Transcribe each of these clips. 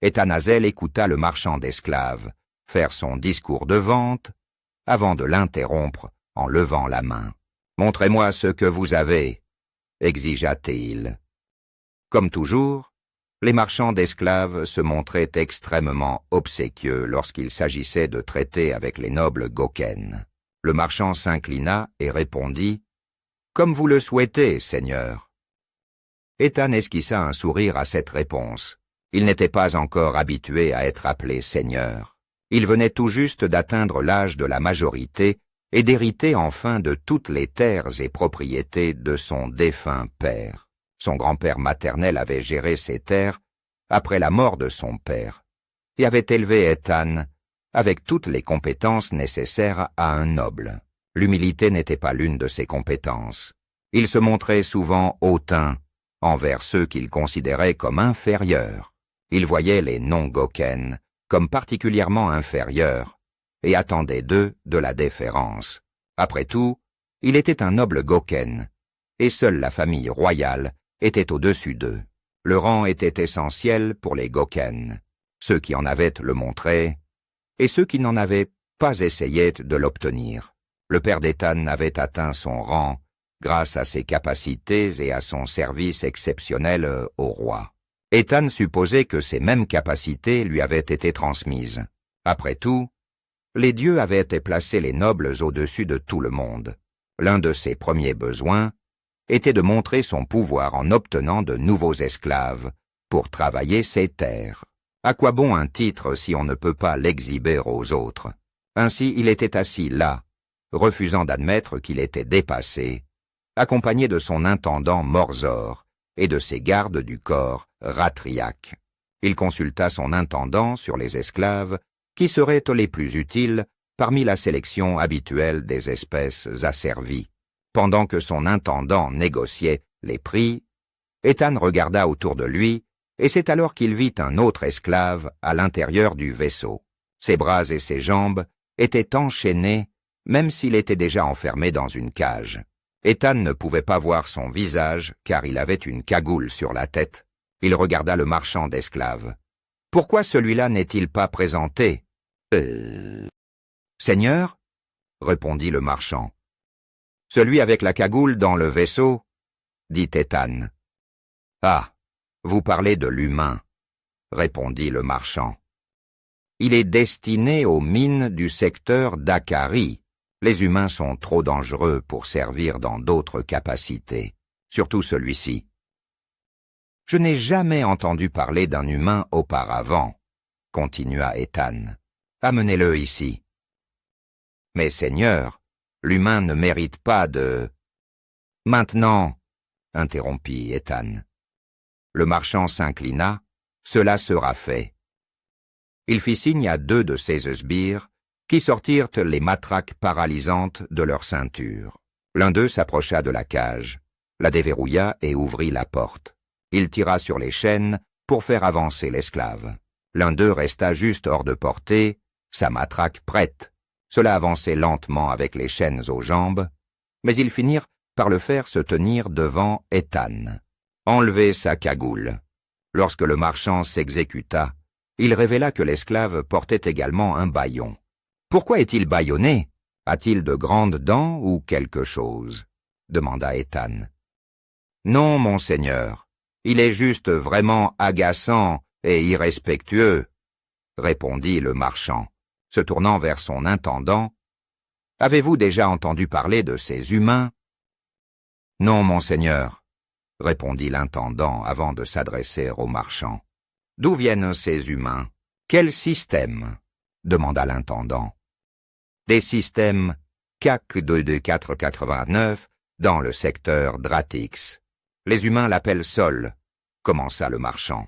Ethan écouta le marchand d'esclaves faire son discours de vente avant de l'interrompre en levant la main. « Montrez-moi ce que vous avez », exigea-t-il. Comme toujours, les marchands d'esclaves se montraient extrêmement obséquieux lorsqu'il s'agissait de traiter avec les nobles Gokens. Le marchand s'inclina et répondit « Comme vous le souhaitez, Seigneur ». Ethan esquissa un sourire à cette réponse. Il n'était pas encore habitué à être appelé Seigneur. Il venait tout juste d'atteindre l'âge de la majorité et d'hériter enfin de toutes les terres et propriétés de son défunt père. Son grand-père maternel avait géré ces terres après la mort de son père et avait élevé Ethan avec toutes les compétences nécessaires à un noble. L'humilité n'était pas l'une de ses compétences. Il se montrait souvent hautain envers ceux qu'il considérait comme inférieurs. Il voyait les non-Gokens comme particulièrement inférieurs et attendait d'eux de la déférence. Après tout, il était un noble Goken, et seule la famille royale était au-dessus d'eux. Le rang était essentiel pour les Gokens. Ceux qui en avaient le montraient, et ceux qui n'en avaient pas essayaient de l'obtenir. Le père d'Ethan avait atteint son rang grâce à ses capacités et à son service exceptionnel au roi. Ethan supposait que ces mêmes capacités lui avaient été transmises. Après tout, les dieux avaient placé les nobles au-dessus de tout le monde. L'un de ses premiers besoins était de montrer son pouvoir en obtenant de nouveaux esclaves pour travailler ses terres. À quoi bon un titre si on ne peut pas l'exhiber aux autres? Ainsi il était assis là, refusant d'admettre qu'il était dépassé, accompagné de son intendant Morzor et de ses gardes du corps Ratriac. Il consulta son intendant sur les esclaves qui seraient les plus utiles parmi la sélection habituelle des espèces asservies. Pendant que son intendant négociait les prix, Ethan regarda autour de lui, et c'est alors qu'il vit un autre esclave à l'intérieur du vaisseau. Ses bras et ses jambes étaient enchaînés, même s'il était déjà enfermé dans une cage. Ethan ne pouvait pas voir son visage, car il avait une cagoule sur la tête. Il regarda le marchand d'esclaves. « Pourquoi celui-là n'est-il pas présenté ?»« Seigneur ?» répondit le marchand. « Celui avec la cagoule dans le vaisseau ?» dit Ethan. « Ah, vous parlez de l'humain, » répondit le marchand. « Il est destiné aux mines du secteur d'Akari. Les humains sont trop dangereux pour servir dans d'autres capacités, surtout celui-ci. » « Je n'ai jamais entendu parler d'un humain auparavant, » continua Ethan. « Amenez-le ici. »« Mais Seigneur, l'humain ne mérite pas de... »« Maintenant, » interrompit Ethan. Le marchand s'inclina, « Cela sera fait. » Il fit signe à 2 de ses sbires qui sortirent les matraques paralysantes de leur ceinture. L'un d'eux s'approcha de la cage, la déverrouilla et ouvrit la porte. Il tira sur les chaînes pour faire avancer l'esclave. L'un d'eux resta juste hors de portée, sa matraque prête. Cela avançait lentement avec les chaînes aux jambes, mais ils finirent par le faire se tenir devant Ethan. Enlever sa cagoule. Lorsque le marchand s'exécuta, il révéla que l'esclave portait également un bâillon. Pourquoi est-il bâillonné? A-t-il de grandes dents ou quelque chose? Demanda Ethan. Non, mon seigneur. Il est juste vraiment agaçant et irrespectueux, répondit le marchand, se tournant vers son intendant. Avez-vous déjà entendu parler de ces humains? Non, mon seigneur, répondit l'intendant avant de s'adresser au marchand. D'où viennent ces humains? Quel système? Demanda l'intendant. Des systèmes CAC 22489 dans le secteur Dratix. Les humains l'appellent Sol, commença le marchand.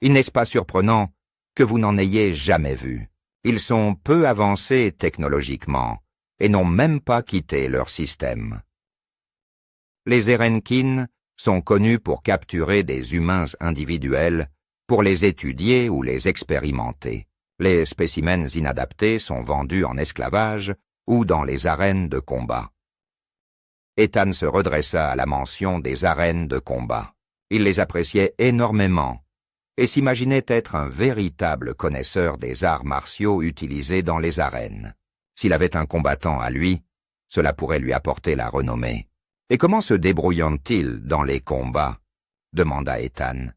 Il n'est pas surprenant que vous n'en ayez jamais vu. Ils sont peu avancés technologiquement et n'ont même pas quitté leur système. Les Erenkin sont connus pour capturer des humains individuels, pour les étudier ou les expérimenter. Les spécimens inadaptés sont vendus en esclavage ou dans les arènes de combat. Ethan se redressa à la mention des arènes de combat. Il les appréciait énormément, et s'imaginait être un véritable connaisseur des arts martiaux utilisés dans les arènes. S'il avait un combattant à lui, cela pourrait lui apporter la renommée. « Et comment se débrouillent-ils dans les combats ?» demanda Ethan.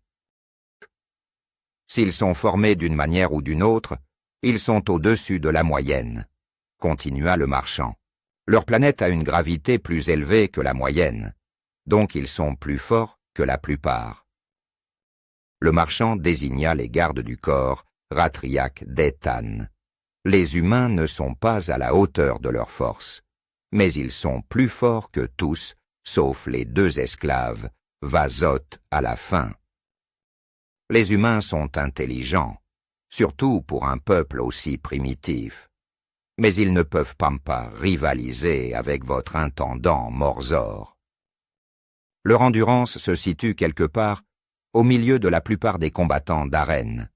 « S'ils sont formés d'une manière ou d'une autre, ils sont au-dessus de la moyenne, » continua le marchand. « Leur planète a une gravité plus élevée que la moyenne, donc ils sont plus forts que la plupart. » Le marchand désigna les gardes du corps, Ratriac d'Ethan. Les humains ne sont pas à la hauteur de leur force, mais ils sont plus forts que tous, sauf les 2 esclaves, Vazoth à la fin. Les humains sont intelligents, surtout pour un peuple aussi primitif, mais ils ne peuvent pas rivaliser avec votre intendant Morzor. Leur endurance se situe quelque part au milieu de la plupart des combattants d'arène.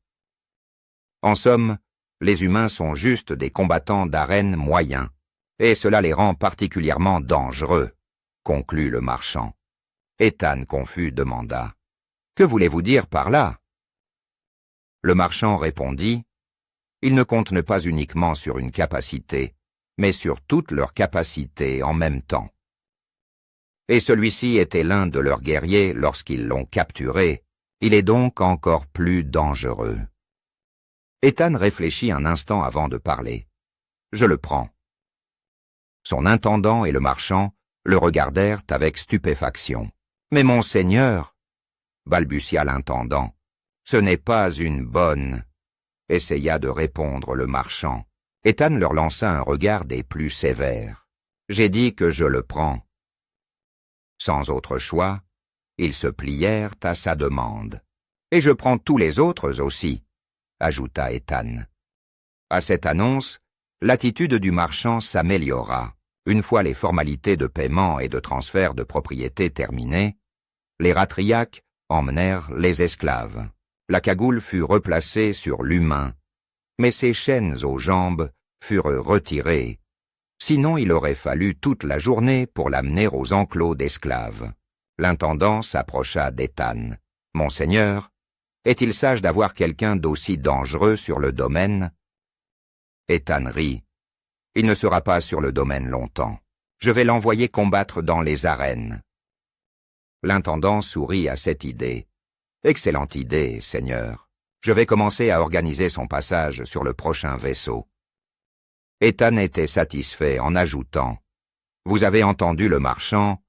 En somme, les humains sont juste des combattants d'arène moyens, et cela les rend particulièrement dangereux, conclut le marchand. Ethan, confus, demanda « Que voulez-vous dire par là ?» Le marchand répondit « Ils ne comptent pas uniquement sur une capacité, mais sur toutes leurs capacités en même temps. » Et celui-ci était l'un de leurs guerriers lorsqu'ils l'ont capturé, il est donc encore plus dangereux. Ethan réfléchit un instant avant de parler. « Je le prends. » Son intendant et le marchand le regardèrent avec stupéfaction. « Mais mon seigneur, » balbutia l'intendant, « ce n'est pas une bonne... » essaya de répondre le marchand. Ethan leur lança un regard des plus sévères. « J'ai dit que je le prends. » Sans autre choix, ils se plièrent à sa demande. « Et je prends tous les autres aussi, » ajouta Ethan. À cette annonce, l'attitude du marchand s'améliora. Une fois les formalités de paiement et de transfert de propriété terminées, les Ratriacs emmenèrent les esclaves. La cagoule fut replacée sur l'humain, mais ses chaînes aux jambes furent retirées. Sinon il aurait fallu toute la journée pour l'amener aux enclos d'esclaves. L'intendant s'approcha d'Ethan. « Monseigneur, est-il sage d'avoir quelqu'un d'aussi dangereux sur le domaine ?» Ethan rit. « Il ne sera pas sur le domaine longtemps. Je vais l'envoyer combattre dans les arènes. » L'intendant sourit à cette idée. « Excellente idée, Seigneur. Je vais commencer à organiser son passage sur le prochain vaisseau. » Ethan était satisfait en ajoutant « Vous avez entendu le marchand,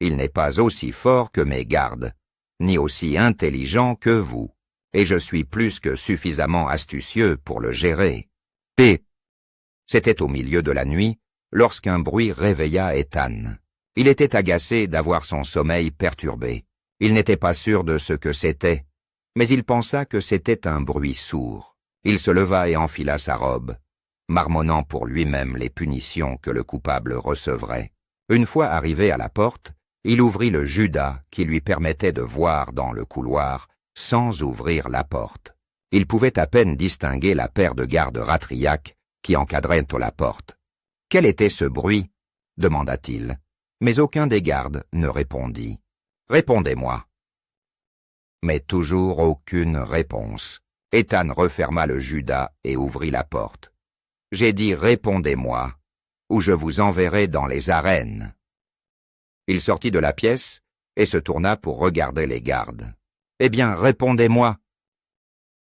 il n'est pas aussi fort que mes gardes, ni aussi intelligent que vous, et je suis plus que suffisamment astucieux pour le gérer. » P. C'était au milieu de la nuit, lorsqu'un bruit réveilla Ethan. Il était agacé d'avoir son sommeil perturbé. Il n'était pas sûr de ce que c'était, mais il pensa que c'était un bruit sourd. Il se leva et enfila sa robe, marmonnant pour lui-même les punitions que le coupable recevrait. Une fois arrivé à la porte, il ouvrit le judas qui lui permettait de voir dans le couloir sans ouvrir la porte. Il pouvait à peine distinguer la paire de gardes Ratriac qui encadraient la porte. « Quel était ce bruit ?» demanda-t-il, mais aucun des gardes ne répondit. « Répondez-moi. » Mais toujours aucune réponse. Ethan referma le judas et ouvrit la porte. « J'ai dit répondez-moi, ou je vous enverrai dans les arènes. » Il sortit de la pièce et se tourna pour regarder les gardes. « Eh bien, répondez-moi !»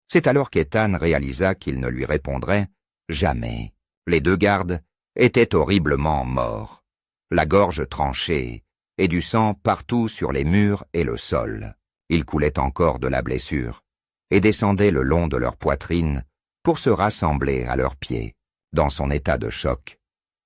C'est alors qu'Ethan réalisa qu'il ne lui répondrait jamais. Les 2 gardes étaient horriblement morts, la gorge tranchée et du sang partout sur les murs et le sol. Il coulait encore de la blessure et descendait le long de leur poitrine pour se rassembler à leurs pieds. Dans son état de choc,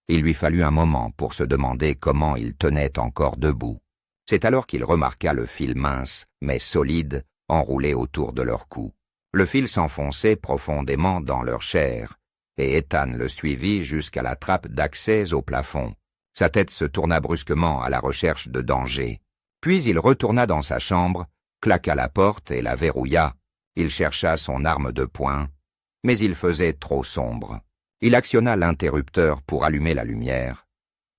il lui fallut un moment pour se demander comment il tenait encore debout. C'est alors qu'il remarqua le fil mince, mais solide, enroulé autour de leur cou. Le fil s'enfonçait profondément dans leur chair, et Ethan le suivit jusqu'à la trappe d'accès au plafond. Sa tête se tourna brusquement à la recherche de danger. Puis il retourna dans sa chambre, claqua la porte et la verrouilla. Il chercha son arme de poing, mais il faisait trop sombre. Il actionna l'interrupteur pour allumer la lumière,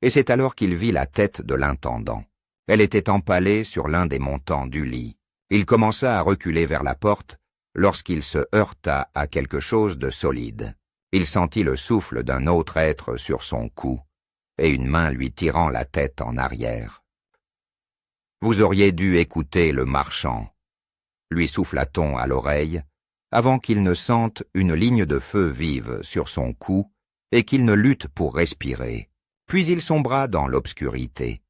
et c'est alors qu'il vit la tête de l'intendant. Elle était empalée sur l'un des montants du lit. Il commença à reculer vers la porte, lorsqu'il se heurta à quelque chose de solide. Il sentit le souffle d'un autre être sur son cou, et une main lui tirant la tête en arrière. « Vous auriez dû écouter le marchand, » lui souffla-t-on à l'oreille, avant qu'il ne sente une ligne de feu vive sur son cou et qu'il ne lutte pour respirer. Puis il sombra dans l'obscurité.